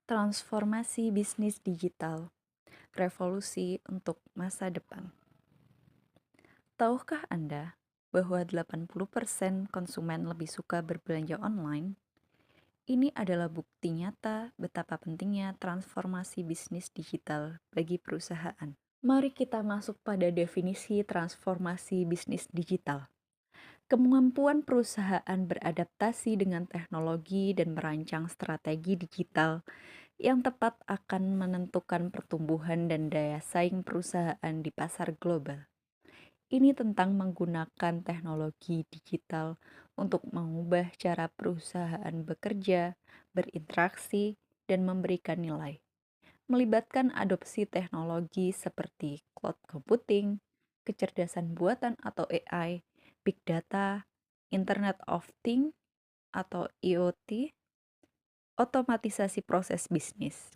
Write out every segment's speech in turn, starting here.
Transformasi bisnis digital, revolusi untuk masa depan. Tahukah Anda bahwa 80% konsumen lebih suka berbelanja online? Ini adalah bukti nyata betapa pentingnya transformasi bisnis digital bagi perusahaan. Mari kita masuk pada definisi transformasi bisnis digital. Kemampuan perusahaan beradaptasi dengan teknologi dan merancang strategi digital yang tepat akan menentukan pertumbuhan dan daya saing perusahaan di pasar global. Ini tentang menggunakan teknologi digital untuk mengubah cara perusahaan bekerja, berinteraksi, dan memberikan nilai. Melibatkan adopsi teknologi seperti cloud computing, kecerdasan buatan atau AI, big data, Internet of Things atau IoT, otomatisasi proses bisnis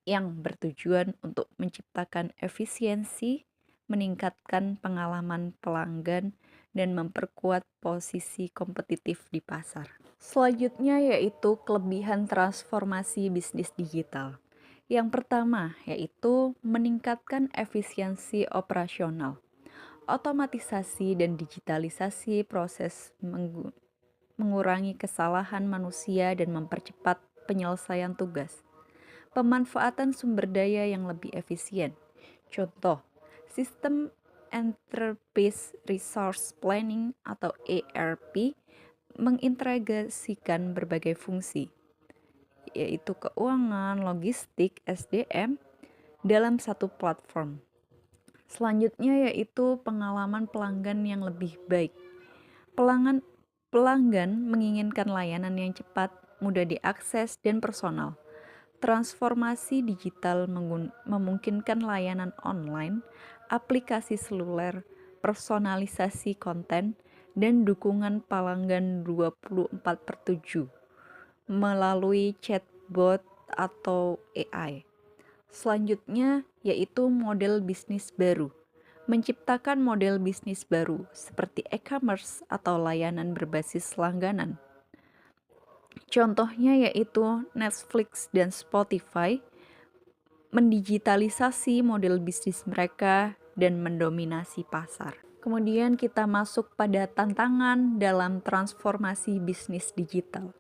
yang bertujuan untuk menciptakan efisiensi, meningkatkan pengalaman pelanggan, dan memperkuat posisi kompetitif di pasar. Selanjutnya yaitu kelebihan transformasi bisnis digital. Yang pertama yaitu meningkatkan efisiensi operasional. Otomatisasi dan digitalisasi proses mengurangi kesalahan manusia dan mempercepat penyelesaian tugas. Pemanfaatan sumber daya yang lebih efisien. Contoh, sistem Enterprise Resource Planning atau ERP mengintegrasikan berbagai fungsi, yaitu keuangan, logistik, SDM, dalam satu platform. Selanjutnya yaitu pengalaman pelanggan yang lebih baik. Pelanggan menginginkan layanan yang cepat, mudah diakses, dan personal. Transformasi digital memungkinkan layanan online, aplikasi seluler, personalisasi konten, dan dukungan pelanggan 24/7 melalui chatbot atau AI. Selanjutnya yaitu model bisnis baru. Menciptakan model bisnis baru seperti e-commerce atau layanan berbasis langganan. Contohnya yaitu Netflix dan Spotify mendigitalisasi model bisnis mereka dan mendominasi pasar. Kemudian kita masuk pada tantangan dalam transformasi bisnis digital.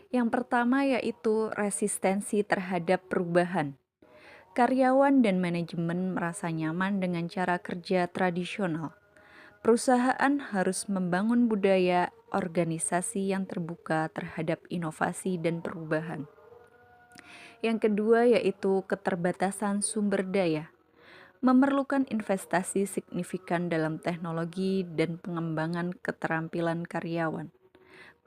Yang pertama yaitu resistensi terhadap perubahan. Karyawan dan manajemen merasa nyaman dengan cara kerja tradisional. Perusahaan harus membangun budaya organisasi yang terbuka terhadap inovasi dan perubahan. Yang kedua yaitu keterbatasan sumber daya. Memerlukan investasi signifikan dalam teknologi dan pengembangan keterampilan karyawan.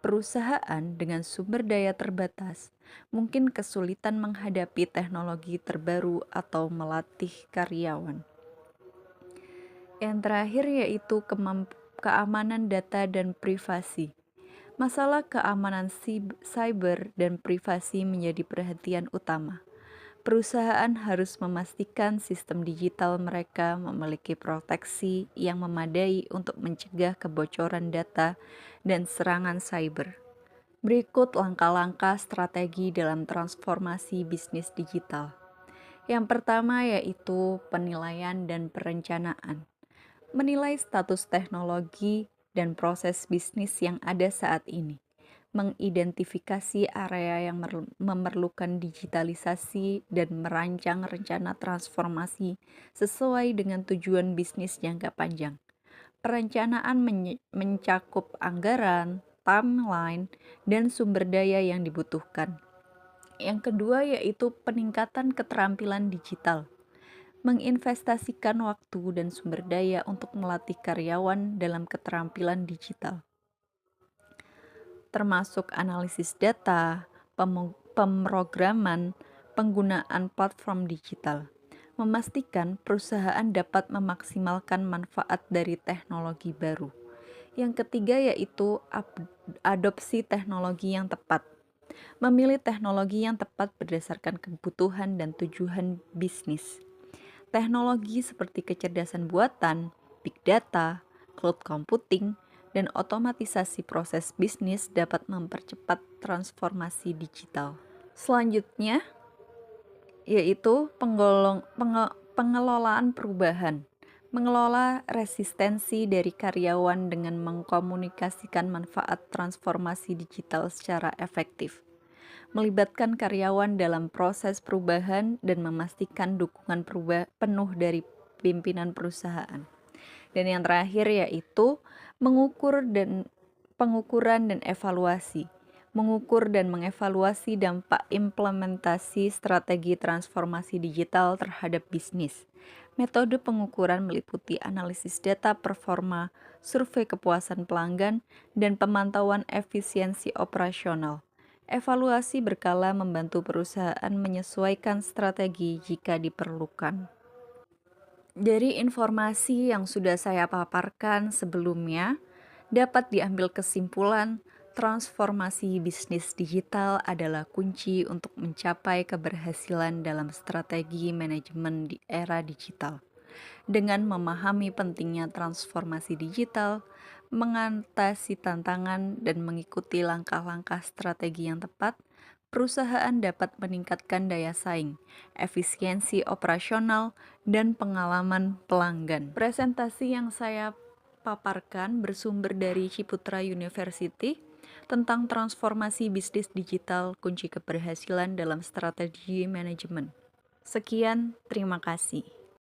Perusahaan dengan sumber daya terbatas mungkin kesulitan menghadapi teknologi terbaru atau melatih karyawan. Yang terakhir yaitu keamanan data dan privasi. Masalah keamanan cyber dan privasi menjadi perhatian utama. Perusahaan harus memastikan sistem digital mereka memiliki proteksi yang memadai untuk mencegah kebocoran data dan serangan cyber. Berikut langkah-langkah strategi dalam transformasi bisnis digital. Yang pertama yaitu penilaian dan perencanaan. Menilai status teknologi dan proses bisnis yang ada saat ini, mengidentifikasi area yang memerlukan digitalisasi dan merancang rencana transformasi sesuai dengan tujuan bisnis jangka panjang. Perencanaan mencakup anggaran, timeline, dan sumber daya yang dibutuhkan. Yang kedua yaitu peningkatan keterampilan digital. Menginvestasikan waktu dan sumber daya untuk melatih karyawan dalam keterampilan digital, termasuk analisis data, pemrograman, penggunaan platform digital. Memastikan perusahaan dapat memaksimalkan manfaat dari teknologi baru. Yang ketiga yaitu adopsi teknologi yang tepat. Memilih teknologi yang tepat berdasarkan kebutuhan dan tujuan bisnis. Teknologi seperti kecerdasan buatan, big data, cloud computing, dan otomatisasi proses bisnis dapat mempercepat transformasi digital. Selanjutnya, yaitu pengelolaan perubahan, mengelola resistensi dari karyawan dengan mengkomunikasikan manfaat transformasi digital secara efektif, melibatkan karyawan dalam proses perubahan dan memastikan dukungan penuh dari pimpinan perusahaan. Dan yang terakhir yaitu pengukuran dan evaluasi. Mengukur dan mengevaluasi dampak implementasi strategi transformasi digital terhadap bisnis. Metode pengukuran meliputi analisis data performa, survei kepuasan pelanggan, dan pemantauan efisiensi operasional. Evaluasi berkala membantu perusahaan menyesuaikan strategi jika diperlukan. Dari informasi yang sudah saya paparkan sebelumnya, dapat diambil kesimpulan transformasi bisnis digital adalah kunci untuk mencapai keberhasilan dalam strategi manajemen di era digital. Dengan memahami pentingnya transformasi digital, mengatasi tantangan, dan mengikuti langkah-langkah strategi yang tepat, perusahaan dapat meningkatkan daya saing, efisiensi operasional, dan pengalaman pelanggan. Presentasi yang saya paparkan bersumber dari Ciputra University tentang transformasi bisnis digital kunci keberhasilan dalam strategi manajemen. Sekian, terima kasih.